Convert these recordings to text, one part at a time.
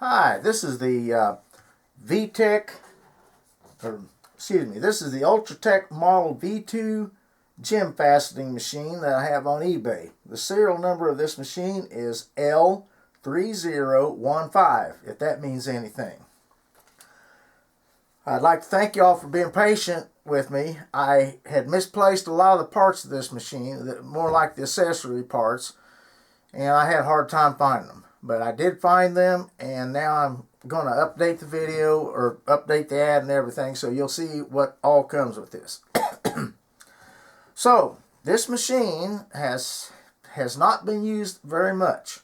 Hi, this is the VTech, or excuse me, this is the Ultratec Model V2 gem faceting machine that I have on eBay. The serial number of this machine is L3015, if that means anything. I'd like to thank you all for being patient with me. I had misplaced a lot of the parts of this machine, more like the accessory parts, and I had a hard time finding them. But I did find them, and now I'm going to update the video or update the ad and everything, so you'll see what all comes with this. So this machine has not been used very much.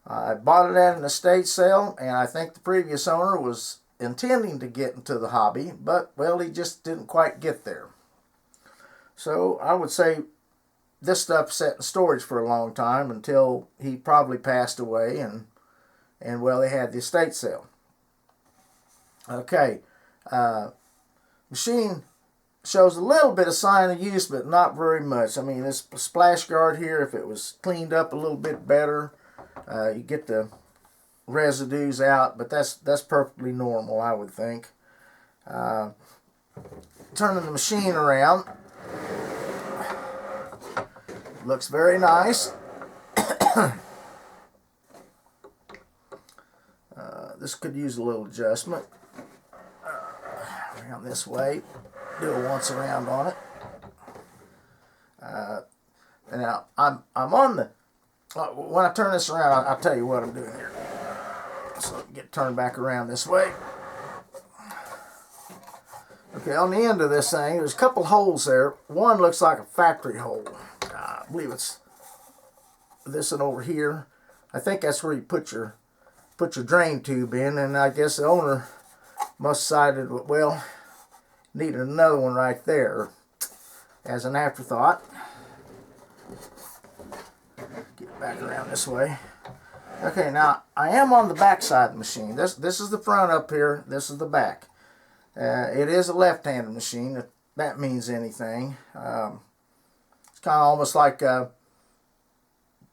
I bought it at an estate sale, and I think the previous owner was intending to get into the hobby, but well, he just didn't quite get there. So I would say this stuff sat in storage for a long time until he probably passed away, and well, they had the estate sale. Okay, machine shows a little bit of sign of use, but not very much. I mean, this splash guard here, if it was cleaned up a little bit better, you get the residues out, but that's perfectly normal, I would think. Turning the machine around, looks very nice. This could use a little adjustment. Around this way, do a once around on it. Now I'm on the. When I turn this around, I'll tell you what I'm doing here. So get turned back around this way. Okay, on the end of this thing, there's a couple holes there. One looks like a factory hole. I believe it's this one over here. I think that's where you put your drain tube in, and I guess the owner must have decided, well, needed another one right there as an afterthought. Get back around this way. Okay, now I am on the back side of the machine. This is the front up here. This is the back. It is a left-handed machine, if that means anything. It's kind of almost like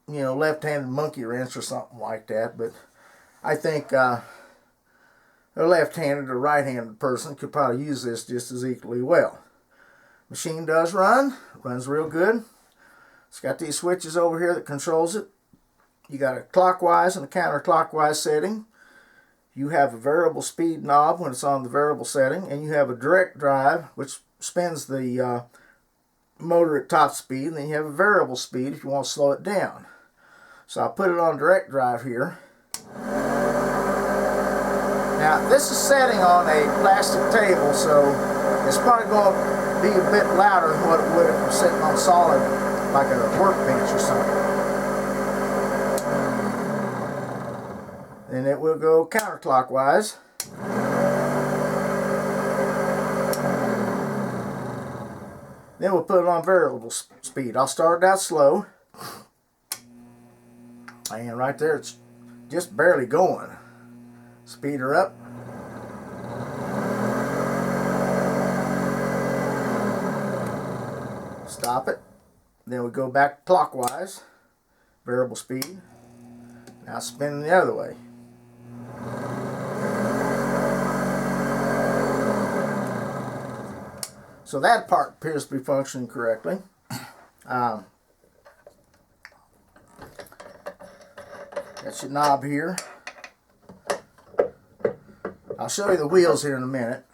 left-handed monkey wrench or something like that. But I think a left-handed or right-handed person could probably use this just as equally well. Machine does runs real good. It's got these switches over here that controls it. You got a clockwise and a counterclockwise setting. You have a variable speed knob when it's on the variable setting, and you have a direct drive which spins the motor at top speed, and then you have a variable speed if you want to slow it down. So I'll put it on direct drive here. Now this is setting on a plastic table, so it's probably going to be a bit louder than what it would if it was sitting on solid, like a workbench or something. Then it will go counterclockwise. Then we'll put it on variable speed. I'll start it out slow. And right there it's just barely going. Speed her up. Stop it. Then we go back clockwise. Variable speed. Now spinning the other way. So that part appears to be functioning correctly. That's your knob here. I'll show you the wheels here in a minute.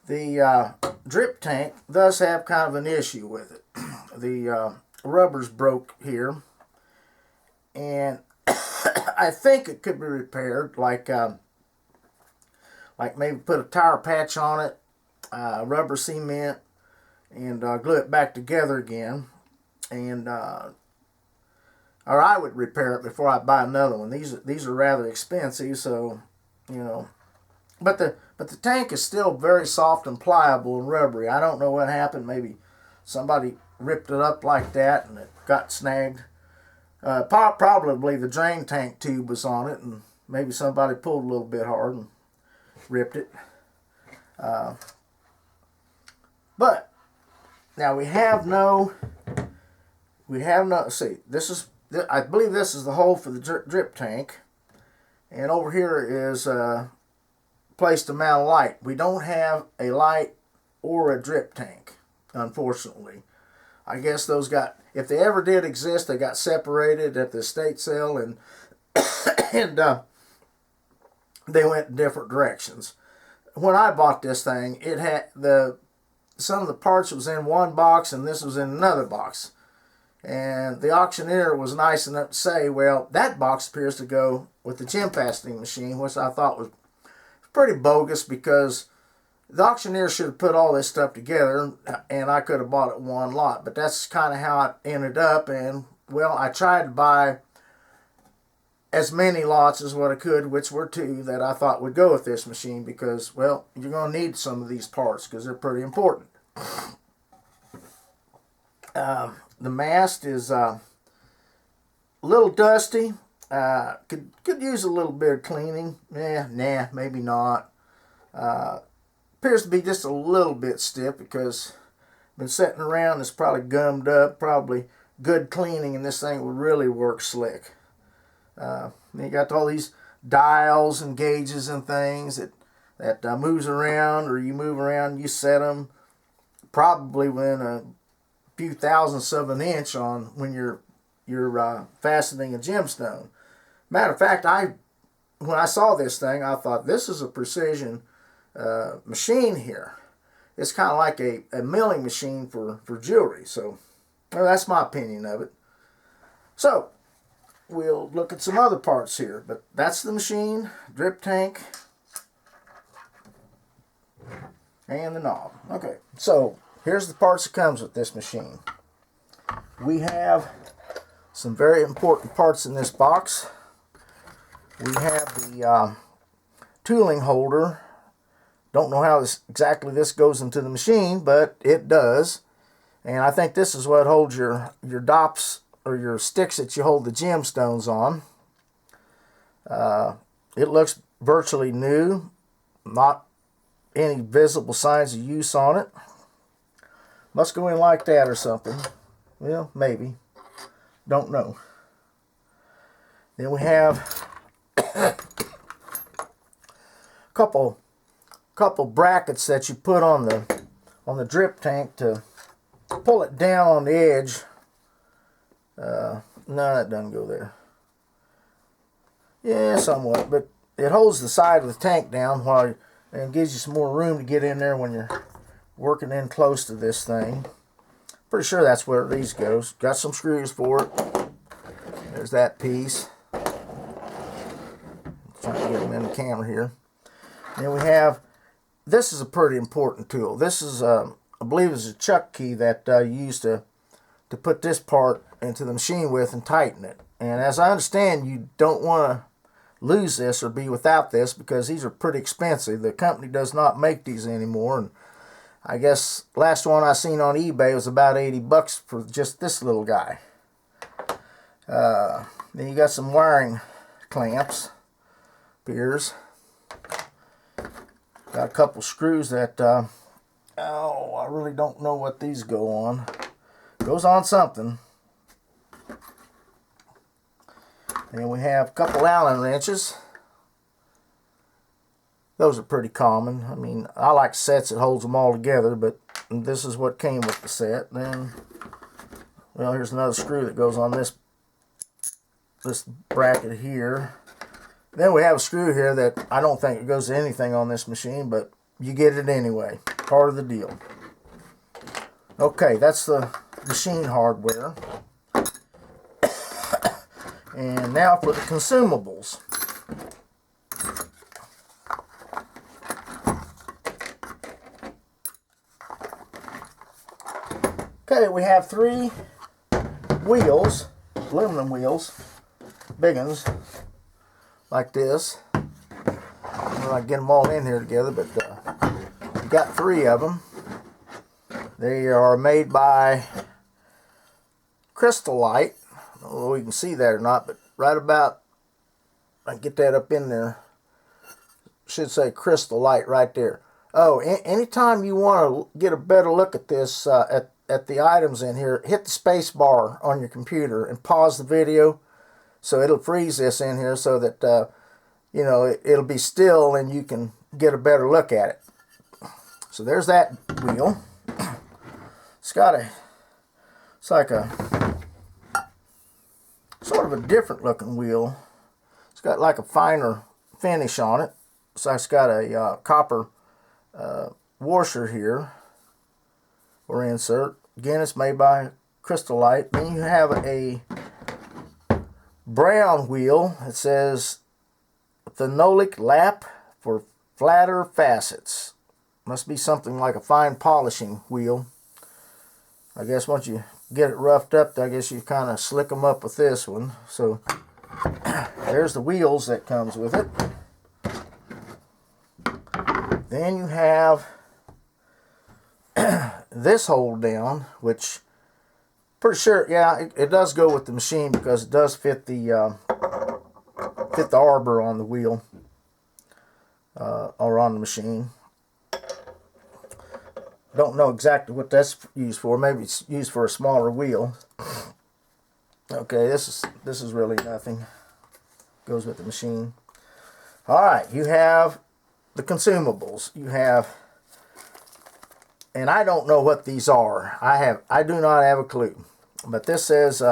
The drip tank does have kind of an issue with it. The rubber's broke here, and I think it could be repaired, like maybe put a tire patch on it, rubber cement, and glue it back together again, and or I would repair it before I buy another one. These are rather expensive, so but the tank is still very soft and pliable and rubbery. I don't know what happened. Maybe somebody ripped it up like that and it got snagged. Probably the drain tank tube was on it, and maybe somebody pulled a little bit hard and ripped it. But now we have no. See, this is I believe this is the hole for the drip tank. And over here is a place to mount a light. We don't have a light or a drip tank, unfortunately. I guess those got, if they ever did exist, they got separated at the estate sale, and and they went in different directions. When I bought this thing, it had some of the parts was in one box and this was in another box. And the auctioneer was nice enough to say, well, that box appears to go with the gem faceting machine, which I thought was pretty bogus, because the auctioneer should have put all this stuff together and I could have bought it one lot. But that's kind of how it ended up. And, well, I tried to buy as many lots as what I could, which were 2 that I thought would go with this machine, because, well, you're going to need some of these parts because they're pretty important. The mast is a little dusty. Could use a little bit of cleaning. Nah, maybe not. Appears to be just a little bit stiff because been sitting around. It's probably gummed up. Probably good cleaning and this thing would really work slick. You got all these dials and gauges and things that moves around, or you move around, you set them probably within a few thousandths of an inch on when you're faceting a gemstone. Matter of fact, when I saw this thing, I thought, this is a precision machine here. It's kind of like a milling machine for jewelry. So, well, that's my opinion of it. So, we'll look at some other parts here, but that's the machine, drip tank, and the knob. Okay, so here's the parts that comes with this machine. We have some very important parts in this box. We have the tooling holder. Don't know how exactly this goes into the machine, but it does. And I think this is what holds your dops, or your sticks that you hold the gemstones on. It looks virtually new. Not any visible signs of use on it. Must go in like that or something. Well, maybe. Don't know. Then we have a couple brackets that you put on the drip tank to pull it down on the edge. No, that doesn't go there. Yeah, somewhat, but it holds the side of the tank down and gives you some more room to get in there when you're working in close to this thing. Pretty sure that's where these goes. Got some screws for it. There's that piece. Trying to get them in the camera here. Then we have, this is a pretty important tool. This is, I believe, is a chuck key that you use to put this part into the machine with and tighten it. And as I understand, you don't want to lose this or be without this, because these are pretty expensive. The company does not make these anymore, and I guess last one I seen on eBay was about 80 bucks for just this little guy. Then you got some wiring clamps, piers. Got a couple screws that I really don't know what these go on. Goes on something. And we have a couple Allen wrenches. Those are pretty common. I mean, I like sets that holds them all together, but this is what came with the set. Then, well, here's another screw that goes on this bracket here. Then we have a screw here that I don't think it goes to anything on this machine, but you get it anyway. Part of the deal. Okay, that's the machine hardware. And now for the consumables. Okay, we have 3 wheels, aluminum wheels, big ones, like this. I'm not get them all in here together, but we got 3 of them. They are made by Crystalite. I don't know if you can see that or not, but right about, I can get that up in there. Should say Crystalite right there. Oh, anytime you want to get a better look at this, at the items in here, hit the space bar on your computer and pause the video, so it'll freeze this in here so that you know, it'll be still and you can get a better look at it. So there's that wheel. It's like a sort of a different looking wheel. It's got like a finer finish on it. So it's got a copper washer here, or insert. Again, it's made by Crystalite. Then you have a brown wheel. It says phenolic lap for flatter facets. Must be something like a fine polishing wheel. I guess once you get it roughed up, I guess you kind of slick them up with this one. So there's the wheels that comes with it. Then you have this hold down, which pretty sure, yeah, it does go with the machine because it does fit the arbor on the wheel or on the machine. Don't know exactly what that's used for. Maybe it's used for a smaller wheel. Okay, this is really nothing. Goes with the machine. All right, you have the consumables. You have, and I don't know what these are. I do not have a clue. But this says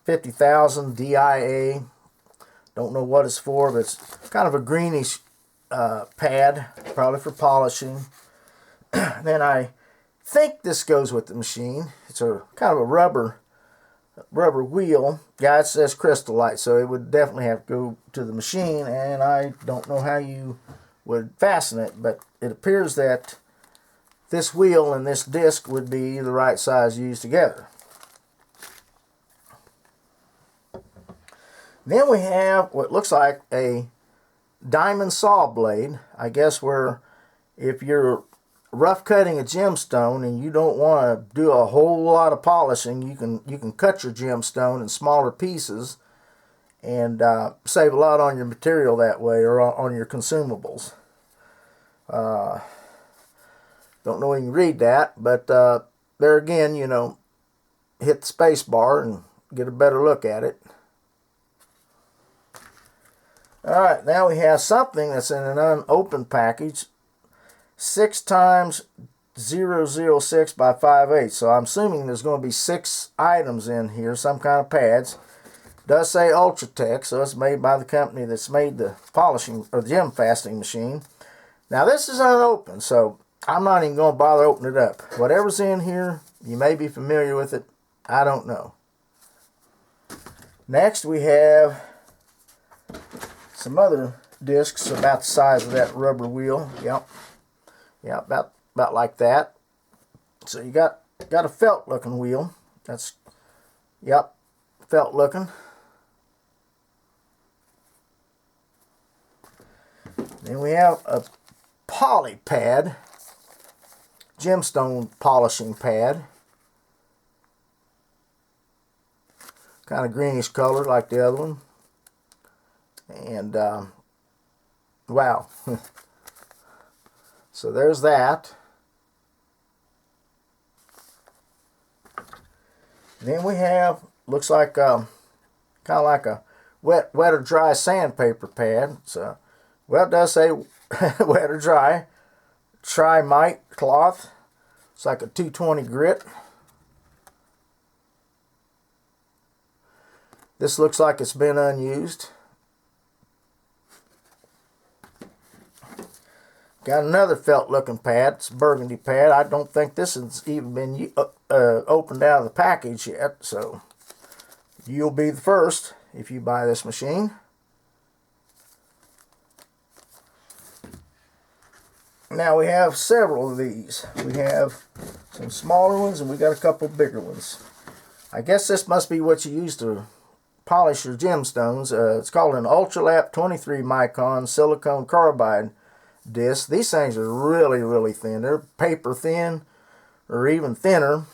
50,000 DIA. Don't know what it's for, but it's kind of a greenish pad, probably for polishing. Then I think this goes with the machine. It's a kind of a rubber wheel. Yeah, it says Crystalite, so it would definitely have to go to the machine, and I don't know how you would fasten it, but it appears that this wheel and this disc would be the right size used together. Then we have what looks like a diamond saw blade. I guess where if you're rough cutting a gemstone and you don't want to do a whole lot of polishing, you can cut your gemstone in smaller pieces and save a lot on your material that way, or on your consumables. Don't know if you can read that, but there again, you know, hit the space bar and get a better look at it. Alright, now we have something that's in an unopened package. 6 times 006 by 5/8. So I'm assuming there's going to be 6 items in here, some kind of pads. It does say Ultratec, so it's made by the company that's made the polishing or the gem fastening machine. Now this is unopened, so I'm not even going to bother opening it up. Whatever's in here, you may be familiar with it. I don't know. Next we have some other discs about the size of that rubber wheel. Yep. Yeah, about like that. So you got a felt looking wheel. That's, yep, felt looking. Then we have a poly pad, gemstone polishing pad. Kind of greenish color like the other one. And wow. So there's that. Then we have, looks like kind of like a wet or dry sandpaper pad. So, well, it does say wet or dry. Trimite cloth. It's like a 220 grit. This looks like it's been unused. Got another felt looking pad. It's a burgundy pad. I don't think this has even been opened out of the package yet, so you'll be the first if you buy this machine. Now we have several of these. We have some smaller ones and we got a couple bigger ones. I guess this must be what you use to polish your gemstones. It's called an Ultralap 23 micron silicone carbide disc. These things are really, really thin. They're paper thin or even thinner.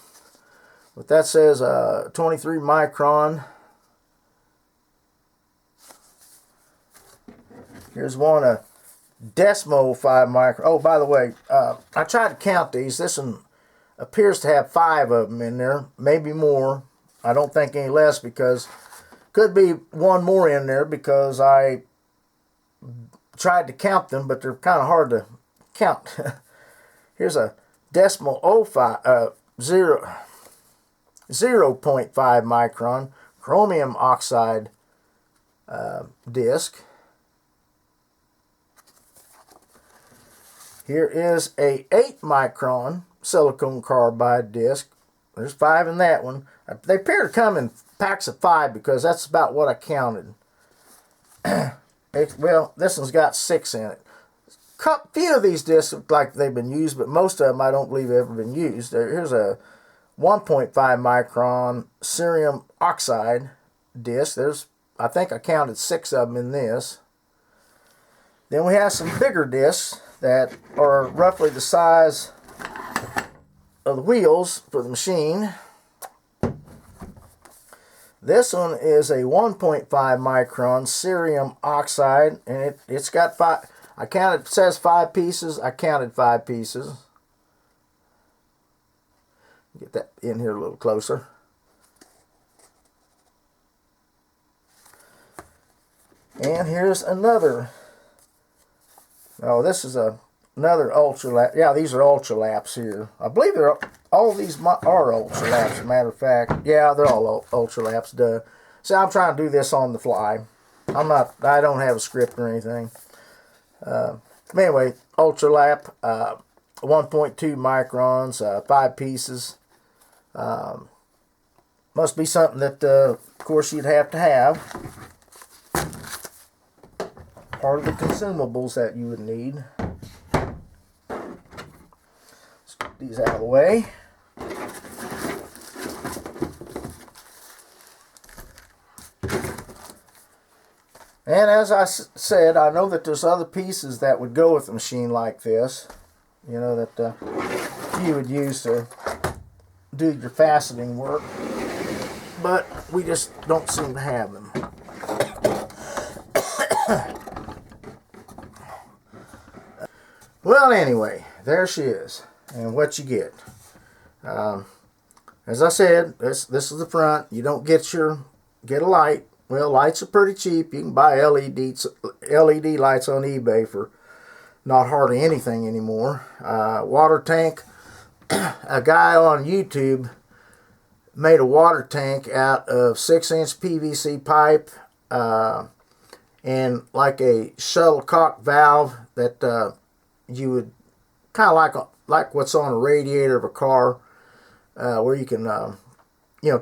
But that says 23 micron. Here's one, a Desmo 5 micron. Oh, by the way, I tried to count these. This one appears to have 5 of them in there, maybe more. I don't think any less, because could be one more in there because I tried to count them, but they're kind of hard to count. Here's a decimal 0.5 micron chromium oxide disc. Here is a 8 micron silicon carbide disc. There's 5 in that one. They appear to come in packs of 5 because that's about what I counted. Well, this one's got 6 in it. A few of these discs look like they've been used, but most of them I don't believe have ever been used. Here's a 1.5 micron cerium oxide disc. I think I counted 6 of them in this. Then we have some bigger discs that are roughly the size of the wheels for the machine. This one is a 1.5 micron cerium oxide, and it's got 5. I counted. It says 5 pieces. I counted 5 pieces. Get that in here a little closer. And here's another. Oh, this is another Ultralap. Yeah, these are Ultralaps here. I believe all these are Ultralaps, as a matter of fact. Yeah, they're all Ultralaps. Duh. See, I'm trying to do this on the fly. I don't have a script or anything. Anyway, Ultralap, 1.2 microns, 5 pieces. Must be something that, of course, you'd have to have. Part of the consumables that you would need. Let's get these out of the way. And as I said, I know that there's other pieces that would go with a machine like this, you know, that you would use to do your faceting work, but we just don't seem to have them. Well, anyway, there she is, and what you get. As I said, this is the front. You don't get a light. Well, lights are pretty cheap. You can buy LED lights on eBay for not hardly anything anymore. Water tank. A guy on YouTube made a water tank out of 6-inch PVC pipe and like a shuttlecock valve that you would kind of like what's on a radiator of a car, where you can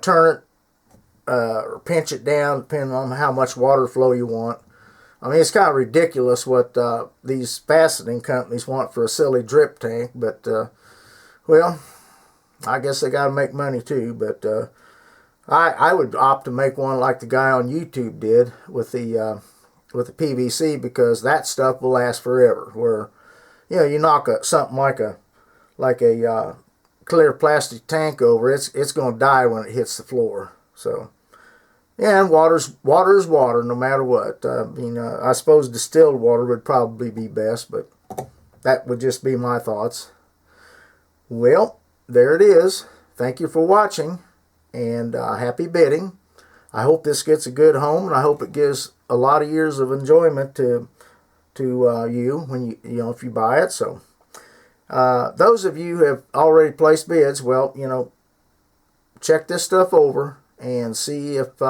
turn it or pinch it down depending on how much water flow you want. I mean, it's kind of ridiculous what these faceting companies want for a silly drip tank, but well, I guess they got to make money too. But I would opt to make one like the guy on YouTube did with the PVC, because that stuff will last forever. Where you knock something like a clear plastic tank over, it's going to die when it hits the floor. So, yeah, and water's water no matter what. I suppose distilled water would probably be best, but that would just be my thoughts. Well, there it is. Thank you for watching, and happy bidding. I hope this gets a good home, and I hope it gives a lot of years of enjoyment to you when if you buy it. So those of you who have already placed bids, well, check this stuff over and see if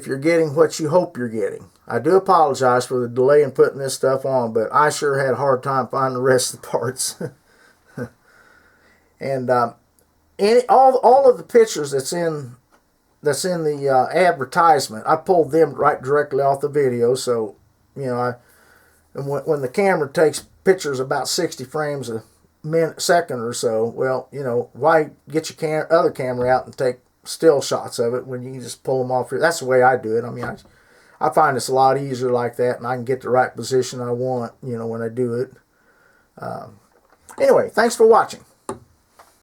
you're getting what you hope you're getting. I do apologize for the delay in putting this stuff on, but I sure had a hard time finding the rest of the parts. And all of the pictures that's in the advertisement, I pulled them right directly off the video. So when the camera takes pictures about 60 frames a second or so, well, why get your other camera out and take still shots of it when you can just pull them off here? That's the way I do it. I mean, I find it's a lot easier like that, and I can get the right position I want, when I do it. Anyway, thanks for watching.